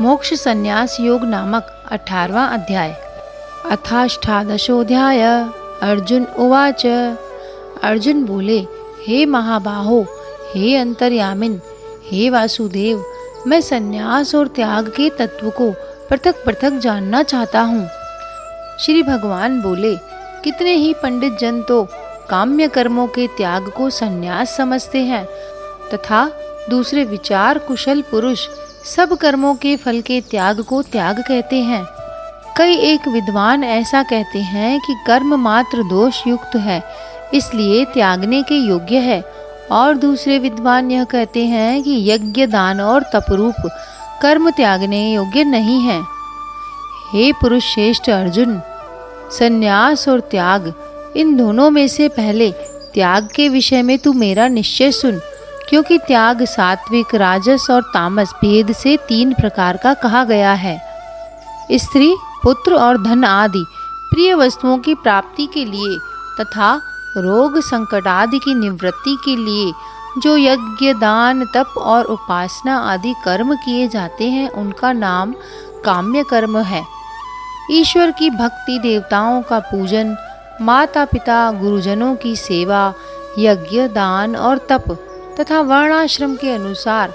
मोक्ष संन्यास योग नामक 18वां अध्याय। अथाष्टादशोऽध्याय। अर्जुन उवाच। अर्जुन बोले, हे महाबाहो, हे अंतर्यामिन, हे वासुदेव, मैं संन्यास और त्याग के तत्व को पृथक पृथक जानना चाहता हूँ। श्री भगवान बोले, कितने ही पंडित जन तो काम्य कर्मों के त्याग को संन्यास समझते हैं तथा दूसरे विचार कुशल पुरुष सब कर्मों के फल के त्याग को त्याग कहते हैं। कई एक विद्वान ऐसा कहते हैं कि कर्म मात्र दोष युक्त है, इसलिए त्यागने के योग्य है, और दूसरे विद्वान यह कहते हैं कि यज्ञ दान और तपरूप कर्म त्यागने योग्य नहीं है। हे पुरुष श्रेष्ठ अर्जुन, संन्यास और त्याग इन दोनों में से पहले त्याग के विषय में तू मेरा निश्चय सुन, क्योंकि त्याग सात्विक, राजस और तामस भेद से 3 प्रकार का कहा गया है। स्त्री, पुत्र और धन आदि प्रिय वस्तुओं की प्राप्ति के लिए तथा रोग संकट आदि की निवृत्ति के लिए जो यज्ञ दान तप और उपासना आदि कर्म किए जाते हैं, उनका नाम काम्य कर्म है। ईश्वर की भक्ति, देवताओं का पूजन, माता पिता गुरुजनों की सेवा, यज्ञ दान और तप तथा वर्णाश्रम के अनुसार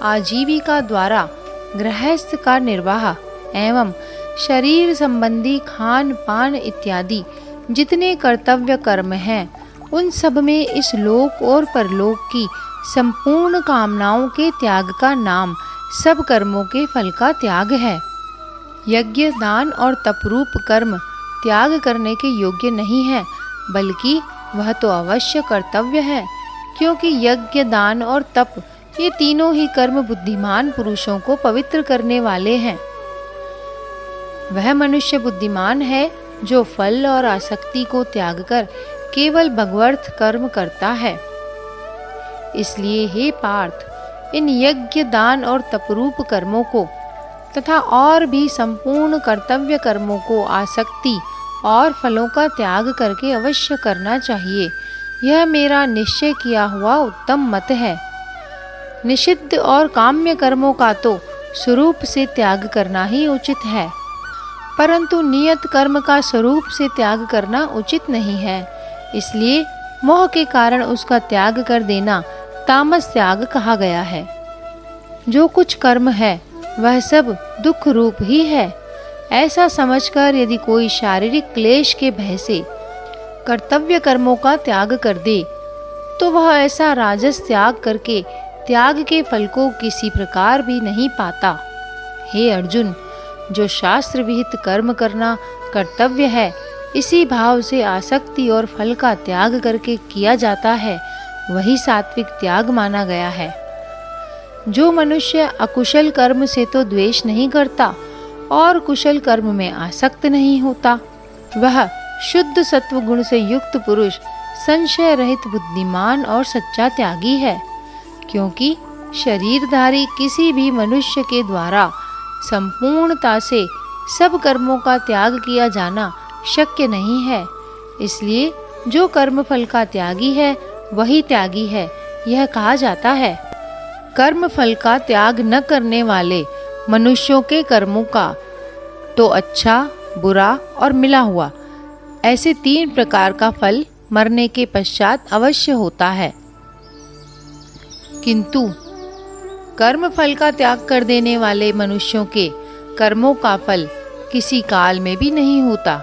आजीविका द्वारा गृहस्थ का निर्वाह एवं शरीर संबंधी खान पान इत्यादि जितने कर्तव्य कर्म हैं, उन सब में इस लोक और परलोक की संपूर्ण कामनाओं के त्याग का नाम सब कर्मों के फल का त्याग है। यज्ञ दान और तपरूप कर्म त्याग करने के योग्य नहीं है, बल्कि वह तो अवश्य कर्तव्य है, क्योंकि यज्ञ दान और तप ये तीनों ही कर्म बुद्धिमान पुरुषों को पवित्र करने वाले हैं। वह मनुष्य बुद्धिमान है जो फल और आसक्ति को त्याग कर केवल भगवत कर्म करता है। इसलिए हे पार्थ, इन यज्ञ दान और तपरूप कर्मों को तथा और भी संपूर्ण कर्तव्य कर्मों को आसक्ति और फलों का त्याग करके अवश्य करना चाहिए। यह मेरा निश्चय किया हुआ उत्तम मत है। निषिद्ध और काम्य कर्मों का तो स्वरूप से त्याग करना ही उचित है, परंतु नियत कर्म का स्वरूप से त्याग करना उचित नहीं है। इसलिए मोह के कारण उसका त्याग कर देना तामस त्याग कहा गया है। जो कुछ कर्म है वह सब दुख रूप ही है। ऐसा समझकर यदि कोई शारीरिक क्लेश के भय से कर्तव्य कर्मों का त्याग कर दे, तो वह ऐसा राजस त्याग करके त्याग के फल को किसी प्रकार भी नहीं पाता। हे अर्जुन, जो शास्त्र विहित कर्म करना कर्तव्य है, इसी भाव से आसक्ति और फल का त्याग करके किया जाता है, वही सात्विक त्याग माना गया है। जो मनुष्य अकुशल कर्म से तो द्वेष नहीं करता और कुशल कर्म में आसक्त नहीं होता, वह शुद्ध सत्व गुण से युक्त पुरुष संशय रहित बुद्धिमान और सच्चा त्यागी है। क्योंकि शरीरधारी किसी भी मनुष्य के द्वारा संपूर्णता से सब कर्मों का त्याग किया जाना शक्य नहीं है। इसलिए जो कर्म फल का त्यागी है वही त्यागी है, यह कहा जाता है। कर्म फल का त्याग न करने वाले मनुष्यों के कर्मों का तो अच्छा, बुरा और मिला हुआ ऐसे 3 प्रकार का फल मरने के पश्चात अवश्य होता है। किंतु कर्म फल का त्याग कर देने वाले मनुष्यों के कर्मों का फल किसी काल में भी नहीं होता।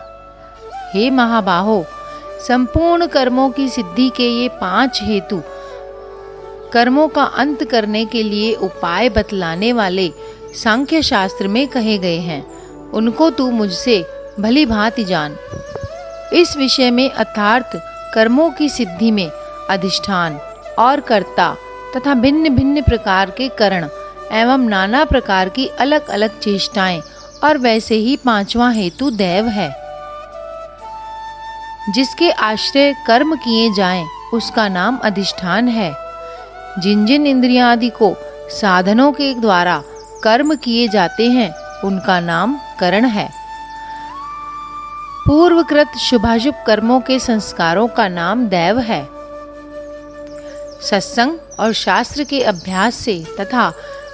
हे महाबाहो, संपूर्ण कर्मों की सिद्धि के ये 5 हेतु कर्मों का अंत करने के लिए उपाय बतलाने वाले सांख्य शास्त्र में कहे गए हैं। उनको तू मुझसे भली भांति जान। इस विषय में अर्थात कर्मों की सिद्धि में अधिष्ठान और कर्ता तथा भिन्न भिन्न प्रकार के करण एवं नाना प्रकार की अलग अलग चेष्टाएं और वैसे ही 5वां हेतु दैव है। जिसके आश्रय कर्म किए जाएं, उसका नाम अधिष्ठान है। जिन जिन इंद्रियां आदि को साधनों के द्वारा कर्म किए जाते हैं, उनका नाम करण है। पूर्वकृत शुभाशुभ कर्मों के संस्कारों का नाम दैव है। सत्संग और शास्त्र के अभ्यास से तथा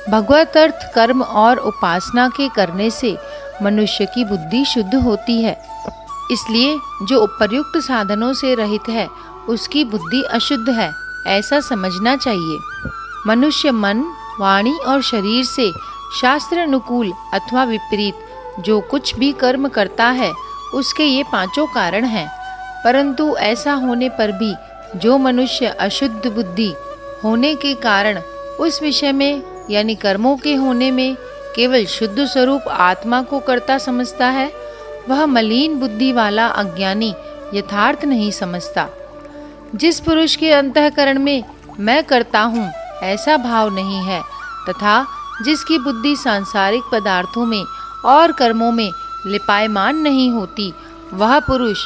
भगवत अर्थ कर्म और उपासना के करने से मनुष्य की बुद्धि शुद्ध होती है। इसलिए जो उपर्युक्त साधनों से रहित है उसकी बुद्धि अशुद्ध है, ऐसा समझना चाहिए। मनुष्य मन, वाणी और शरीर से शास्त्र अनुकूल अथवा विपरीत जो कुछ भी कर्म करता है उसके ये पांचों कारण हैं। परंतु ऐसा होने पर भी जो मनुष्य अशुद्ध बुद्धि होने के कारण उस विषय में यानी कर्मों के होने में केवल शुद्ध स्वरूप आत्मा को कर्ता समझता है, वह मलिन बुद्धि वाला अज्ञानी यथार्थ नहीं समझता। जिस पुरुष के अंतःकरण में मैं करता हूँ ऐसा भाव नहीं है तथा जिसकी बुद्धि सांसारिक पदार्थों में और कर्मों में लिपायमान नहीं होती, वह पुरुष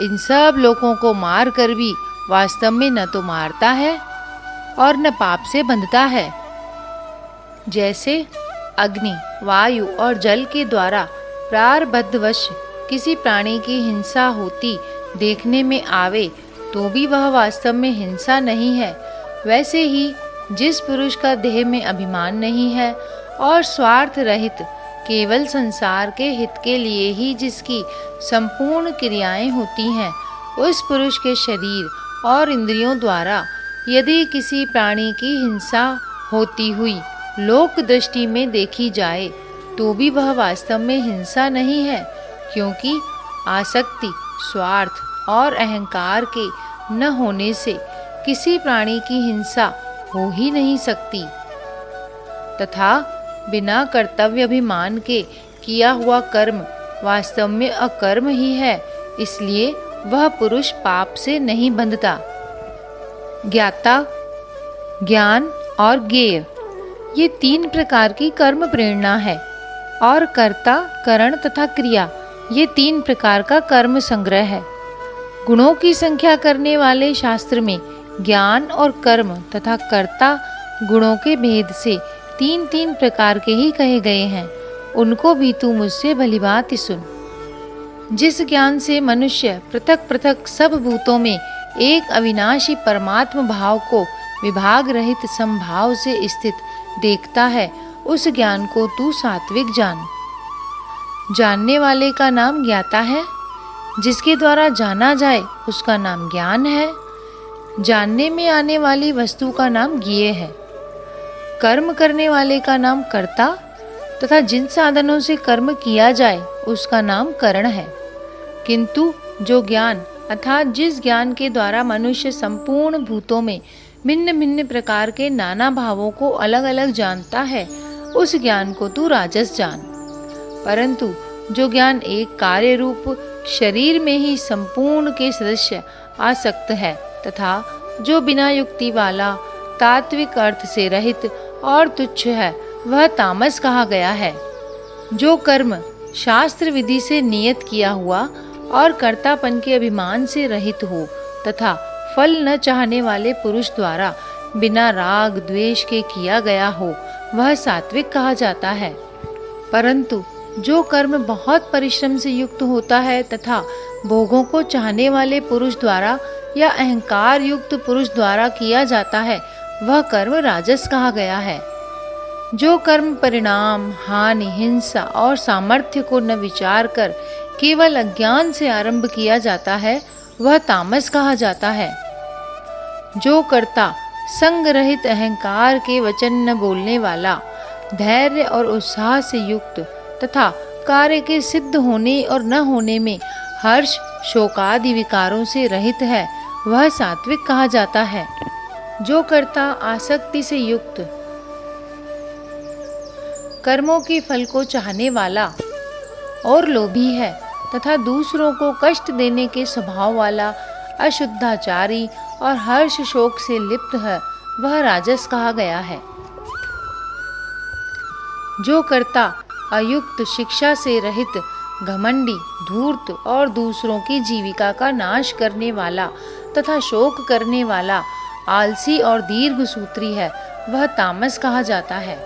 इन सब लोगों को मार कर भी वास्तव में न तो मारता है और न पाप से बंधता है। जैसे अग्नि, वायु और जल के द्वारा प्रारब्धवश किसी प्राणी की हिंसा होती देखने में आवे तो भी वह वास्तव में हिंसा नहीं है, वैसे ही जिस पुरुष का देह में अभिमान नहीं है और स्वार्थ रहित केवल संसार के हित के लिए ही जिसकी संपूर्ण क्रियाएं होती हैं, उस पुरुष के शरीर और इंद्रियों द्वारा यदि किसी प्राणी की हिंसा होती हुई लोक दृष्टि में देखी जाए तो भी वह वास्तव में हिंसा नहीं है, क्योंकि आसक्ति, स्वार्थ और अहंकार के न होने से किसी प्राणी की हिंसा हो ही नहीं सकती तथा बिना कर्तव्य अभिमान के किया हुआ कर्म वास्तव में अकर्म ही है, इसलिए वह पुरुष पाप से नहीं बंधता। ज्ञाता, ज्ञान और ज्ञेय ये तीन प्रकार की कर्म प्रेरणा है और कर्ता, करण तथा क्रिया ये तीन प्रकार का कर्म संग्रह है। गुणों की संख्या करने वाले शास्त्र में ज्ञान और कर्म तथा कर्ता गुणों के भेद से तीन तीन प्रकार के ही कहे गए हैं, उनको भी तू मुझसे भलीभांति सुन। जिस ज्ञान से मनुष्य पृथक पृथक सब भूतों में एक अविनाशी परमात्म भाव को विभाग रहित समभाव से स्थित देखता है, उस ज्ञान को तू सात्विक जान। जानने वाले का नाम ज्ञाता है, जिसके द्वारा जाना जाए उसका नाम ज्ञान है। जानने में आने वाली वस्तु का नाम ज्ञेय है। कर्म करने वाले का नाम कर्ता तथा जिन साधनों से कर्म किया जाए उसका नाम करण है। किंतु जो ज्ञान अर्थात जिस ज्ञान के द्वारा मनुष्य संपूर्ण भूतों में भिन्न भिन्न प्रकार के नाना भावों को अलग अलग जानता है, उस ज्ञान को तू राजस जान। परंतु जो ज्ञान एक कार्य रूप शरीर में ही संपूर्ण के सदस्य आसक्त है तथा जो बिना युक्ति वाला तात्विक अर्थ से रहित और तुच्छ है, वह तामस कहा गया है। जो कर्म शास्त्र विधि से नियत किया हुआ और कर्तापन के अभिमान से रहित हो तथा फल न चाहने वाले पुरुष द्वारा बिना राग द्वेष के किया गया हो, वह सात्विक कहा जाता है। परंतु जो कर्म बहुत परिश्रम से युक्त होता है तथा भोगों को चाहने वाले पुरुष द्वारा या अहंकार युक्त पुरुष द्वारा किया जाता है, वह कर्म राजस कहा गया है। जो कर्म परिणाम, हानि, हिंसा और सामर्थ्य को न विचार कर केवल अज्ञान से आरंभ किया जाता है, वह तामस कहा जाता है। जो कर्ता संग रहित अहंकार के वचन न बोलने वाला, धैर्य और उत्साह से युक्त तथा कार्य के सिद्ध होने और न होने में हर्ष शोकादि विकारों से रहित है, वह सात्विक कहा जाता है। जो कर्ता आसक्ति से युक्त, कर्मों के फल को चाहने वाला और लोभी है तथा दूसरों को कष्ट देने के स्वभाव वाला, अशुद्धाचारी और हर्ष शोक से लिप्त है, वह राजस कहा गया है। जो कर्ता अयुक्त, शिक्षा से रहित, घमंडी, धूर्त और दूसरों की जीविका का नाश करने वाला तथा शोक करने वाला, आलसी और दीर्घसूत्री है, वह तामस कहा जाता है।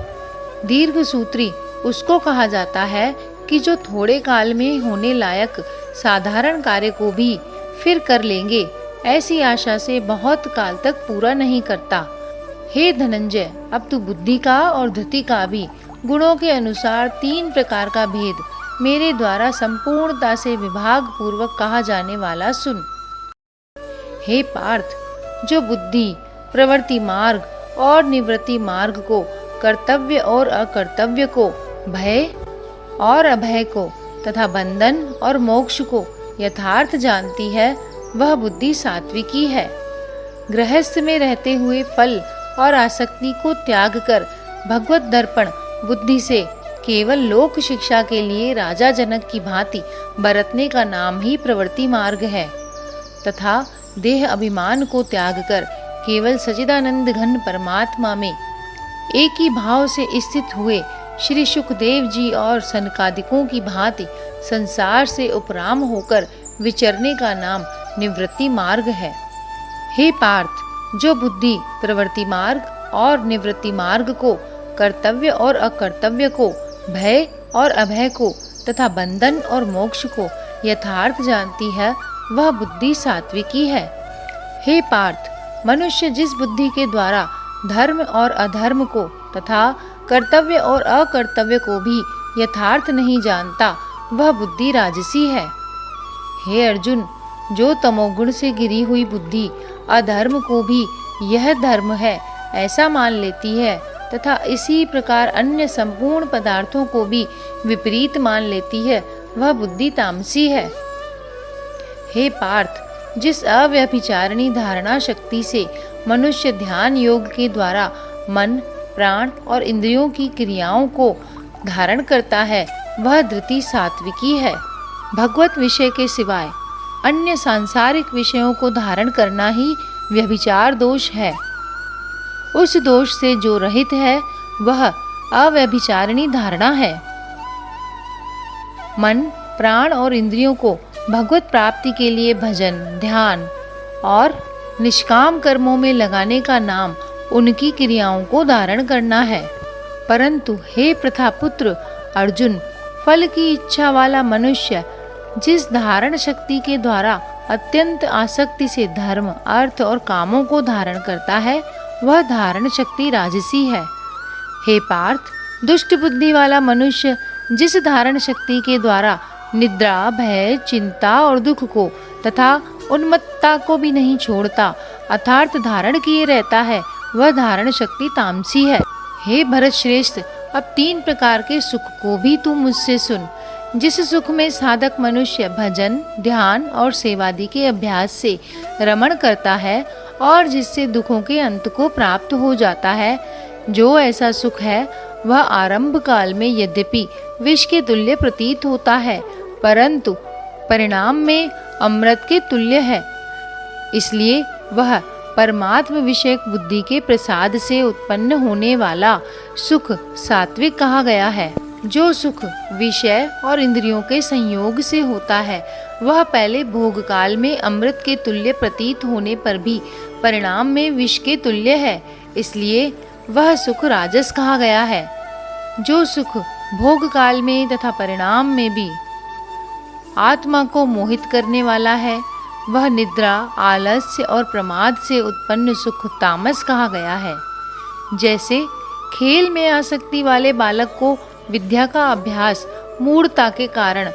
दीर्घसूत्री उसको कहा जाता है कि जो थोड़े काल में होने लायक साधारण कार्य को भी फिर कर लेंगे, ऐसी आशा से बहुत काल तक पूरा नहीं करता। हे धनंजय, अब तू बुद्धि का और धृति का भी गुणों के अनुसार 3 प्रकार का भेद मेरे द्वारा संपूर्णता से विभाग पूर्वक कहा जाने वाला सुन। हे पार्थ, जो बुद्धि, प्रवृत्ति मार्ग और निवृत्ति मार्ग को, कर्तव्य और अकर्तव्य को, भय और अभय को तथा बंधन और मोक्ष को यथार्थ जानती है, वह बुद्धि सात्विकी है। गृहस्थ में रहते हुए फल और आसक्ति को त्याग कर भगवत दर्पण बुद्धि से केवल लोक शिक्षा के लिए राजा जनक की भांति बरतने का नाम ही प्रवृत्ति मार्ग है, तथा देह अभिमान को त्याग कर केवल सच्चिदानंद घन परमात्मा में एक ही भाव से स्थित हुए श्री सुखदेव जी और सनकादिकों की भांति संसार से उपराम होकर विचरने का नाम निवृत्ति मार्ग है। हे पार्थ, जो बुद्धि, प्रवृत्ति मार्ग और निवृत्ति मार्ग को, कर्तव्य और अकर्तव्य को, भय और अभय को तथा बंधन और मोक्ष को यथार्थ जानती है, वह बुद्धि सात्विकी है। हे पार्थ, मनुष्य जिस बुद्धि के द्वारा धर्म और अधर्म को तथा कर्तव्य और अकर्तव्य को भी यथार्थ नहीं जानता, वह बुद्धि राजसी है। हे अर्जुन, जो तमोगुण से गिरी हुई बुद्धि अधर्म को भी यह धर्म है ऐसा मान लेती है तथा इसी प्रकार अन्य संपूर्ण पदार्थों को भी विपरीत मान लेती है, वह बुद्धि तामसी है। हे पार्थ, जिस अव्यभिचारिणी धारणा शक्ति से मनुष्य ध्यान योग के द्वारा मन, प्राण और इंद्रियों की क्रियाओं को धारण करता है, वह धृति सात्विकी है। भगवत विषय के सिवाय अन्य सांसारिक विषयों को धारण करना ही व्यभिचार दोष है। उस दोष से जो रहित है, वह अव्यभिचारिणी धारणा है। मन, प्राण और इंद्रियों को भगवत प्राप्ति के लिए भजन, ध्यान और निष्काम कर्मों में लगाने का नाम उनकी क्रियाओं को धारण करना है। परंतु हे प्रथापुत्र अर्जुन, फल की इच्छा वाला मनुष्य जिस धारण शक्ति के द्वारा अत्यंत आसक्ति से धर्म, अर्थ और कामों को धारण करता है, वह धारण शक्ति राजसी है। हे पार्थ, दुष्ट बुद्धि वाला मनुष्य जिस धारण शक्ति के द्वारा निद्रा, भय, चिंता और दुख को तथा उन्मत्तता को भी नहीं छोड़ता, अर्थात धारण किए रहता है, वह धारण शक्ति तामसी है। हे भरत श्रेष्ठ, अब 3 प्रकार के सुख को भी तू मुझसे सुन। जिस सुख में साधक मनुष्य भजन, ध्यान और सेवादि के अभ्यास से रमण करता है और जिससे दुखों के अंत को प्राप्त हो जाता है, जो ऐसा सुख है वह आरंभ काल में यद्यपि विष के तुल्य प्रतीत होता है, परंतु परिणाम में अमृत के तुल्य है। इसलिए वह परमात्म विषयक बुद्धि के प्रसाद से उत्पन्न होने वाला सुख सात्विक कहा गया है। जो सुख विषय और इंद्रियों के संयोग से होता है, वह पहले भोग काल में अमृत के तुल्य प्रतीत होने पर भी परिणाम में विष के तुल्य है, इसलिए वह सुख राजस कहा गया है। जो सुख भोग काल में तथा परिणाम में भी आत्मा को मोहित करने वाला है, वह निद्रा, आलस्य और प्रमाद से उत्पन्न सुख तामस कहा गया है। जैसे खेल में आसक्ति वाले बालक को विद्या का अभ्यास मूढ़ता के कारण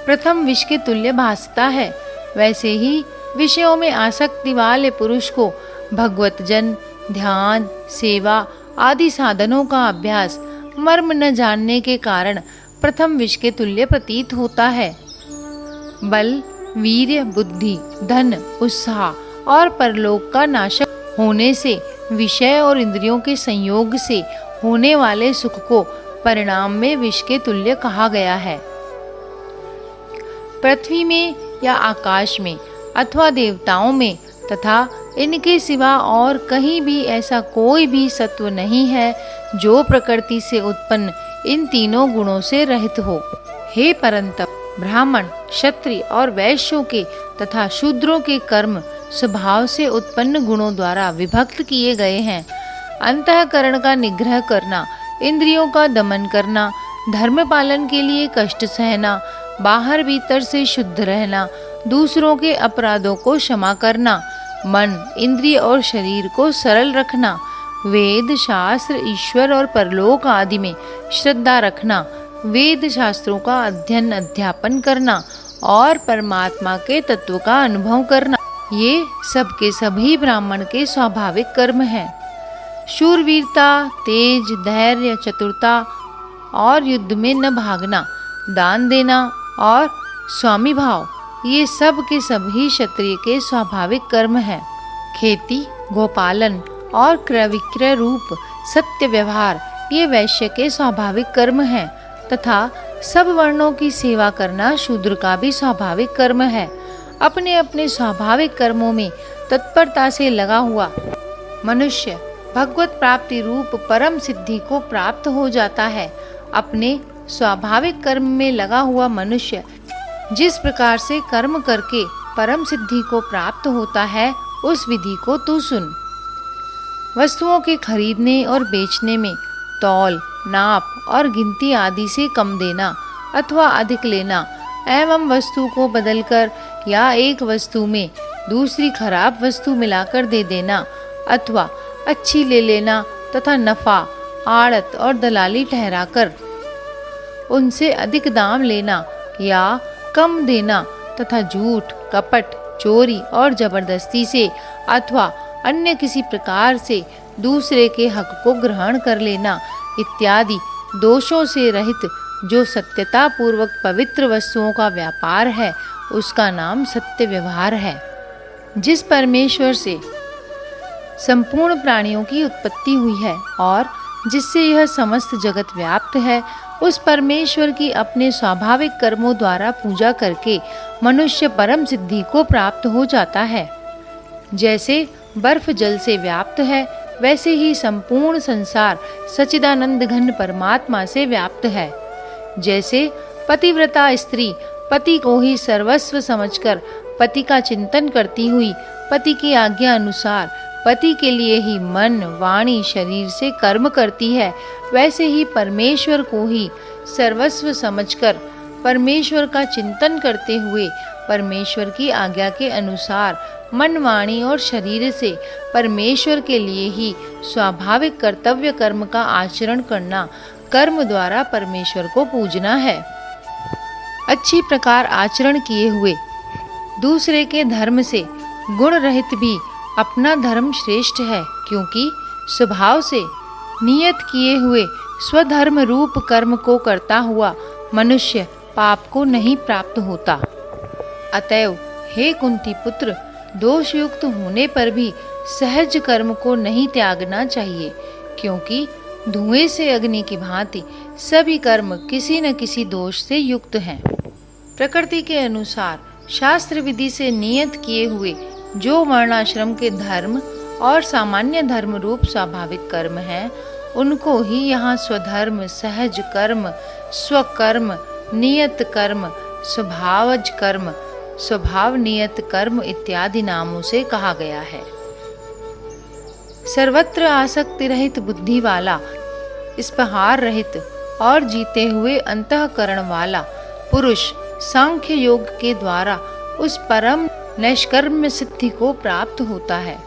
प्रथम विष के तुल्य भासता है, वैसे ही विषयों में आसक्ति वाले पुरुष को भगवत जन, ध्यान, सेवा आदि साधनों का अभ्यास मर्म न जानने के कारण प्रथम विष के तुल्य प्रतीत होता है। बल, वीर्य, बुद्धि, धन, उत्साह और परलोक का नाशक होने से विषय और इंद्रियों के संयोग से होने वाले सुख को परिणाम में विष के तुल्य कहा गया है। पृथ्वी में या आकाश में अथवा देवताओं में तथा इनके सिवा और कहीं भी ऐसा कोई भी सत्व नहीं है जो प्रकृति से उत्पन्न इन तीनों गुणों से रहित हो। हे परंतप, ब्राह्मण, क्षत्रिय और वैश्यों के तथा शूद्रों के कर्म स्वभाव से उत्पन्न गुणों द्वारा विभक्त किए गए हैं। अंतःकरण का निग्रह करना, इंद्रियों का दमन करना, धर्म पालन के लिए कष्ट सहना, बाहर भीतर से शुद्ध रहना, दूसरों के अपराधों को क्षमा करना, मन, इंद्रिय और शरीर को सरल रखना, वेद शास्त्र, ईश्वर और परलोक आदि में श्रद्धा रखना, वेद शास्त्रों का अध्ययन अध्यापन करना और परमात्मा के तत्व का अनुभव करना, ये सबके सभी ब्राह्मण के स्वाभाविक कर्म हैं। शूरवीरता, तेज, धैर्य, चतुरता और युद्ध में न भागना, दान देना और स्वामी भाव, ये सब के सभी क्षत्रिय के स्वाभाविक कर्म हैं। खेती, गोपालन और क्रय विक्रय रूप सत्य व्यवहार, ये वैश्य के स्वाभाविक कर्म हैं तथा सब वर्णों की सेवा करना शूद्र का भी स्वाभाविक कर्म है। अपने अपने स्वाभाविक कर्मों में तत्परता से लगा हुआ मनुष्य भगवत प्राप्ति रूप परम सिद्धि को प्राप्त हो जाता है। अपने स्वाभाविक कर्म में लगा हुआ मनुष्य जिस प्रकार से कर्म करके परम सिद्धि को प्राप्त होता है, उस विधि को तू सुन। वस्तुओं के खरीदने और बेचने में तौल, नाप और गिनती आदि से कम देना अथवा अधिक लेना, एवं वस्तु को बदलकर या एक वस्तु में दूसरी खराब वस्तु मिलाकर दे देना अथवा अच्छी ले लेना तथा नफा, आड़त और दलाली ठहराकर उनसे अधिक दाम लेना या कम देना तथा झूठ, कपट, चोरी और जबरदस्ती से अथवा अन्य किसी प्रकार से दूसरे के हक को ग्रहण कर लेना इत्यादि दोषों से रहित जो सत्यता पूर्वक पवित्र वस्तुओं का व्यापार है, उसका नाम सत्य व्यवहार है। जिस परमेश्वर से संपूर्ण प्राणियों की उत्पत्ति हुई है और जिससे यह समस्त जगत व्याप्त है, उस परमेश्वर की अपने स्वाभाविक कर्मों द्वारा पूजा करके मनुष्य परम सिद्धि को प्राप्त हो जाता है। जैसे बर्फ जल से व्याप्त है, वैसे ही संपूर्ण संसार सच्चिदानंद घन परमात्मा से व्याप्त है। जैसे पतिव्रता स्त्री पति को ही सर्वस्व समझकर पति का चिंतन करती हुई पति की आज्ञा अनुसार पति के लिए ही मन, वाणी, शरीर से कर्म करती है, वैसे ही परमेश्वर को ही सर्वस्व समझकर परमेश्वर का चिंतन करते हुए परमेश्वर की आज्ञा के अनुसार मन, वाणी और शरीर से परमेश्वर के लिए ही स्वाभाविक कर्तव्य कर्म का आचरण करना, कर्म द्वारा परमेश्वर को पूजना है। अच्छी प्रकार आचरण किए हुए दूसरे के धर्म से गुण रहित भी अपना धर्म श्रेष्ठ है, क्योंकि स्वभाव से नियत किए हुए स्वधर्म रूप कर्म को करता हुआ मनुष्य पाप को नहीं प्राप्त होता। अतएव हे कुंती पुत्र, दोषयुक्त होने पर भी सहज कर्म को नहीं त्यागना चाहिए, क्योंकि धुएं से अग्नि की भांति सभी कर्म किसी न किसी दोष से युक्त हैं। प्रकृति के अनुसार शास्त्र विधि से नियत किए हुए जो वर्णाश्रम के धर्म और सामान्य धर्म रूप स्वाभाविक कर्म हैं, उनको ही यहाँ स्वधर्म, सहज कर्म, स्वकर्म, नियत कर्म, स्वभावज कर्म, स्वभाव नियत कर्म इत्यादि नामों से कहा गया है। सर्वत्र आसक्ति रहित बुद्धि वाला, स्पहार रहित और जीते हुए अंतःकरण वाला पुरुष सांख्य योग के द्वारा उस परम नैष्कर्म्य सिद्धि को प्राप्त होता है,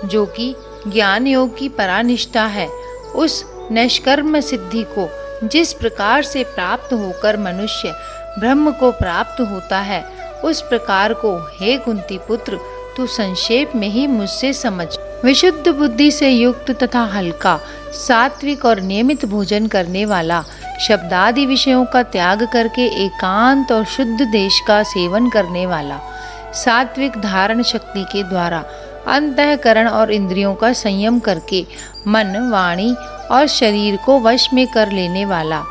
जो कि ज्ञान योग की परानिष्ठा है। उस नैष्कर्म्य सिद्धि को जिस प्रकार से प्राप्त होकर मनुष्य ब्रह्म को प्राप्त होता है, उस प्रकार को हे कुंती पुत्र तू संक्षेप में ही मुझसे समझ। विशुद्ध बुद्धि से युक्त तथा हल्का, सात्विक और नियमित भोजन करने वाला, शब्दादि विषयों का त्याग करके एकांत और शुद्ध देश का सेवन करने वाला, सात्विक धारण शक्ति के द्वारा अंतःकरण और इंद्रियों का संयम करके मन, वाणी और शरीर को वश में कर लेने वाला,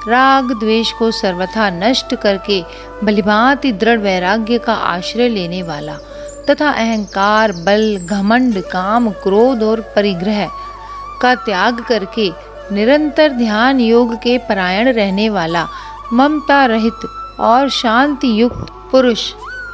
राग द्वेष को सर्वथा नष्ट करके भलीभांति दृढ़ वैराग्य का आश्रय लेने वाला तथा अहंकार, बल, घमंड, काम, क्रोध और परिग्रह का त्याग करके निरंतर ध्यान योग के परायण रहने वाला, ममता रहित और शांति युक्त पुरुष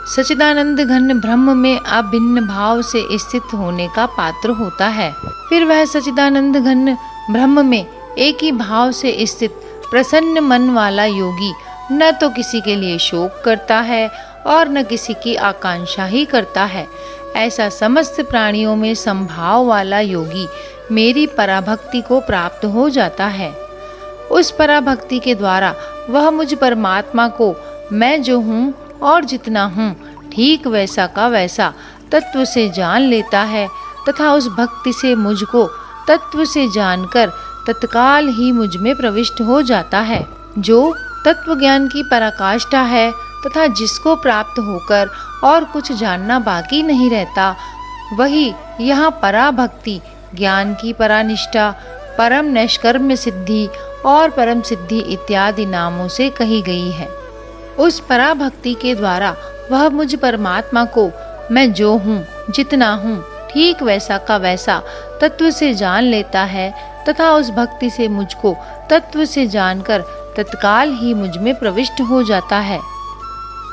सच्चिदानंद घन ब्रह्म में अभिन्न भाव से स्थित होने का पात्र होता है। फिर वह सच्चिदानंद घन ब्रह्म में एक ही भाव से स्थित प्रसन्न मन वाला योगी न तो किसी के लिए शोक करता है और न किसी की आकांक्षा ही करता है। ऐसा समस्त प्राणियों में संभाव वाला योगी मेरी पराभक्ति को प्राप्त हो जाता है। उस पराभक्ति के द्वारा वह मुझ परमात्मा को मैं जो हूँ और जितना हूँ ठीक वैसा का वैसा तत्व से जान लेता है तथा उस भक्ति से मुझको तत्व से जानकर तत्काल ही मुझ में प्रविष्ट हो जाता है। जो तत्व ज्ञान की पराकाष्ठा है तथा जिसको प्राप्त होकर और कुछ जानना बाकी नहीं रहता, वही यहाँ पराभक्ति, ज्ञान की परानिष्ठा, परम नैष्कर्म्य सिद्धि और परम सिद्धि इत्यादि नामों से कही गई है। उस पराभक्ति के द्वारा वह मुझ परमात्मा को मैं जो हूँ जितना हूँ ठीक वैसा का वैसा तत्व से जान लेता है तथा उस भक्ति से मुझको तत्व से जानकर तत्काल ही मुझ में प्रविष्ट हो जाता है।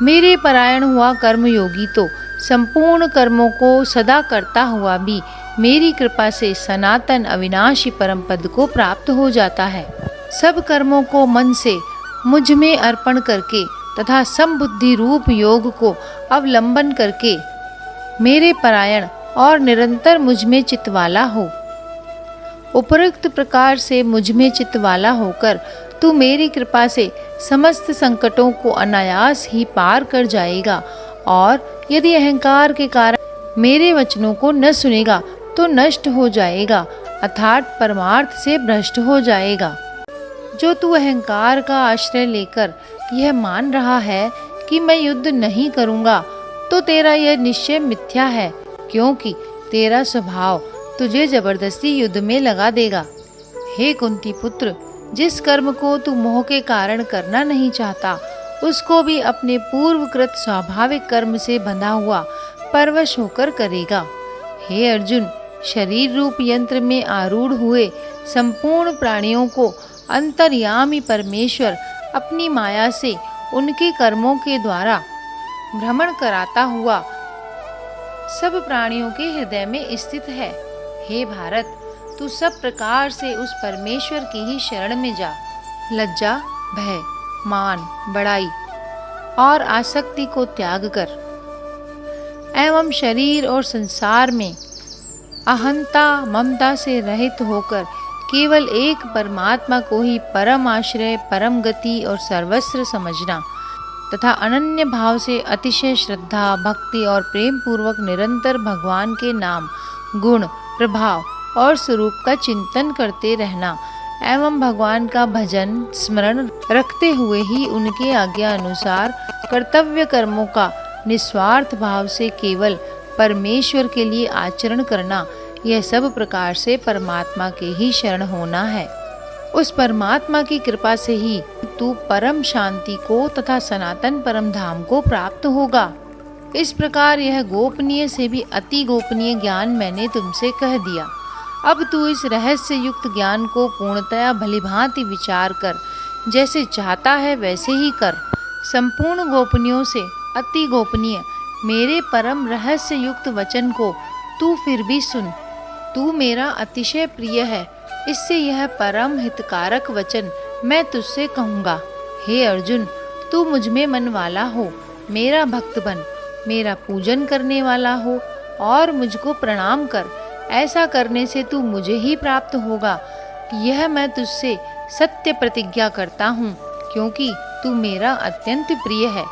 मेरे परायण हुआ कर्मयोगी तो संपूर्ण कर्मों को सदा करता हुआ भी मेरी कृपा से सनातन अविनाशी परम पद को प्राप्त हो जाता है। सब कर्मों को मन से मुझ में अर्पण करके तथा समबुद्धि रूप योग को अवलंबन करके मेरे परायण और निरंतर मुझ में चित्तवाला हो। उपरोक्त प्रकार से मुझ में चित्तवाला होकर तू मेरी कृपा से समस्त संकटों को अनायास ही पार कर जाएगा और यदि अहंकार के कारण मेरे वचनों को न सुनेगा तो नष्ट हो जाएगा अर्थात परमार्थ से भ्रष्ट हो जाएगा। जो तू अहंकार का आश्रय लेकर यह मान रहा है कि मैं युद्ध नहीं करूँगा, तो तेरा यह निश्चय मिथ्या है, क्योंकि तेरा स्वभाव तुझे जबरदस्ती युद्ध में लगा देगा। हे कुंती पुत्र, जिस कर्म को तू मोह के कारण करना नहीं चाहता, उसको भी अपने पूर्वकृत स्वाभाविक कर्म से बंधा हुआ परवश होकर करेगा। हे अर्जुन, शरीर रूप यंत्र में आरूढ़ हुए संपूर्ण प्राणियों को अंतर्यामी परमेश्वर अपनी माया से उनके कर्मों के द्वारा भ्रमण कराता हुआ सब प्राणियों के हृदय में स्थित है। हे भारत, तू सब प्रकार से उस परमेश्वर की ही शरण में जा। लज्जा, भय, मान, बड़ाई और आसक्ति को त्याग कर एवं शरीर और संसार में अहंता ममता से रहित होकर केवल एक परमात्मा को ही परम आश्रय, परम गति और सर्वस्व समझना तथा अनन्य भाव से अतिशय श्रद्धा, भक्ति और प्रेम पूर्वक निरंतर भगवान के नाम, गुण, प्रभाव और स्वरूप का चिंतन करते रहना एवं भगवान का भजन स्मरण रखते हुए ही उनके आज्ञा अनुसार कर्तव्य कर्मों का निस्वार्थ भाव से केवल परमेश्वर के लिए आचरण करना, यह सब प्रकार से परमात्मा के ही शरण होना है। उस परमात्मा की कृपा से ही तू परम शांति को तथा सनातन परम धाम को प्राप्त होगा। इस प्रकार यह गोपनीय से भी अति गोपनीय ज्ञान मैंने तुमसे कह दिया। अब तू इस रहस्य युक्त ज्ञान को पूर्णतया भलीभांति विचार कर, जैसे चाहता है वैसे ही कर। संपूर्ण गोपनीयों से अति गोपनीय मेरे परम रहस्य युक्त वचन को तू फिर भी सुन। तू मेरा अतिशय प्रिय है, इससे यह परम हितकारक वचन मैं तुझसे कहूँगा। हे अर्जुन, तू मुझ में मन वाला हो, मेरा भक्त बन, मेरा पूजन करने वाला हो और मुझको प्रणाम कर। ऐसा करने से तू मुझे ही प्राप्त होगा, यह मैं तुझसे सत्य प्रतिज्ञा करता हूँ, क्योंकि तू मेरा अत्यंत प्रिय है।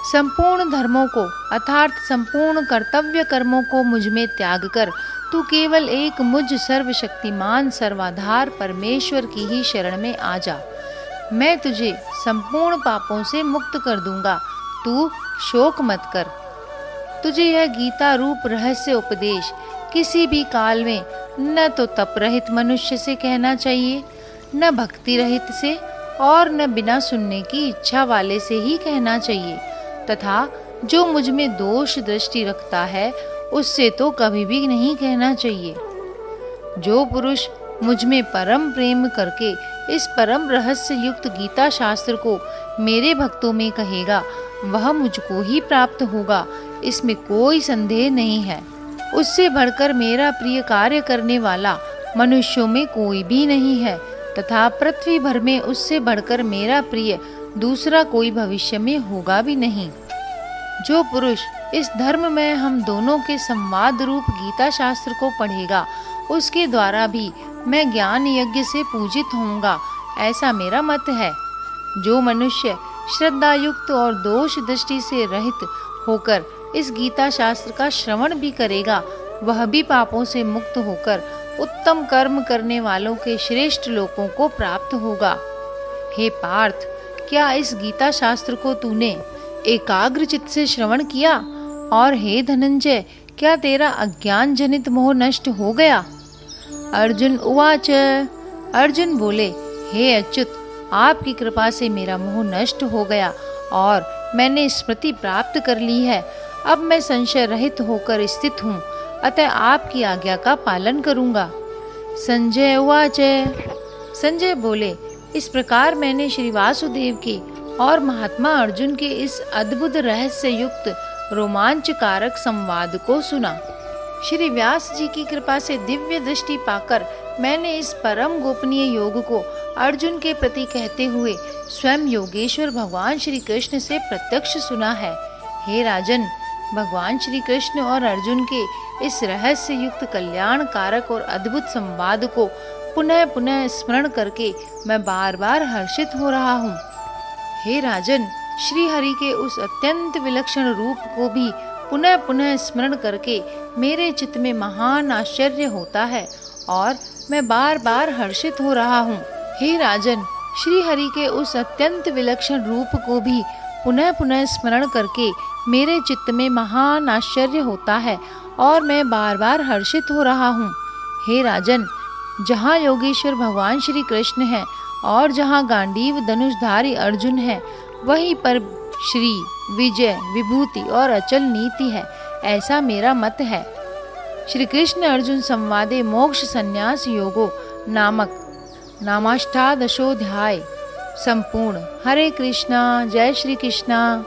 संपूर्ण धर्मों को अर्थात संपूर्ण कर्तव्य कर्मों को मुझ में त्याग कर तू केवल एक मुझ सर्वशक्तिमान सर्वाधार परमेश्वर की ही शरण में आ जा। मैं तुझे संपूर्ण पापों से मुक्त कर दूंगा, तू शोक मत कर। तुझे यह गीता रूप रहस्य उपदेश किसी भी काल में न तो तप रहित मनुष्य से कहना चाहिए, न भक्ति रहित से और न बिना सुनने की इच्छा वाले से ही कहना चाहिए, तथा जो मुझ में दोष दृष्टि रखता है उससे तो कभी भी नहीं कहना चाहिए। जो पुरुष मुझ में परम प्रेम करके इस परम रहस्य युक्त गीता शास्त्र को मेरे भक्तों में कहेगा, वह मुझको ही प्राप्त होगा, इसमें कोई संदेह नहीं है। उससे बढ़कर मेरा प्रिय कार्य करने वाला मनुष्यों में कोई भी नहीं है, तथा पृथ्वी भर में उससे बढ़कर मेरा प्रिय दूसरा कोई भविष्य में होगा भी नहीं। जो पुरुष इस धर्म में हम दोनों के संवाद रूप गीता शास्त्र को पढ़ेगा, उसके द्वारा भी मैं ज्ञान यज्ञ से पूजित होऊंगा, ऐसा मेरा मत है। जो मनुष्य श्रद्धायुक्त और दोष दृष्टि से रहित होकर इस गीता शास्त्र का श्रवण भी करेगा, वह भी पापों से मुक्त होकर उत्तम कर्म करने वालों के श्रेष्ठ लोकों को प्राप्त होगा। हे पार्थ, क्या इस गीता शास्त्र को तूने एकाग्र चित्त से श्रवण किया? और हे धनंजय, क्या तेरा अज्ञान जनित मोह नष्ट हो गया? अर्जुन उवाच। अर्जुन बोले, हे अच्युत, आपकी कृपा से मेरा मोह नष्ट हो गया और मैंने स्मृति प्राप्त कर ली है। अब मैं संशय रहित होकर स्थित हूँ, अतः आपकी आज्ञा का पालन करूँगा। संजय उवाच। संजय बोले, इस प्रकार मैंने श्री वासुदेव के और महात्मा अर्जुन के इस अद्भुत रहस्य युक्त रोमांचकारक संवाद को सुना। श्री व्यास जी की कृपा से दिव्य दृष्टि पाकर मैंने इस परम गोपनीय योग को अर्जुन के प्रति कहते हुए स्वयं योगेश्वर भगवान श्री कृष्ण से प्रत्यक्ष सुना है। हे राजन, भगवान श्री कृष्ण और अर्जुन के इस रहस्य युक्त कल्याण कारक और अद्भुत संवाद को पुनः पुनः स्मरण करके मैं बार बार हर्षित हो रहा हूँ। हे राजन, श्री हरि के उस अत्यंत विलक्षण रूप को भी पुनः पुनः स्मरण करके मेरे चित्त में महान आश्चर्य होता है और मैं बार बार हर्षित हो रहा हूँ। हे राजन, श्री हरि के उस अत्यंत विलक्षण रूप को भी पुनः पुनः स्मरण करके मेरे चित्त में महान आश्चर्य होता है और मैं बार बार हर्षित हो रहा हूँ। हे राजन, जहाँ योगेश्वर भगवान श्री कृष्ण है और जहाँ गांडीव धनुषधारी अर्जुन है, वहीं पर श्री विजय विभूति और अचल नीति है, ऐसा मेरा मत है। श्री कृष्ण अर्जुन संवादे मोक्ष संन्यास योगो नामक नामाष्टादशोऽध्याय संपूर्ण। हरे कृष्णा। जय श्री कृष्णा।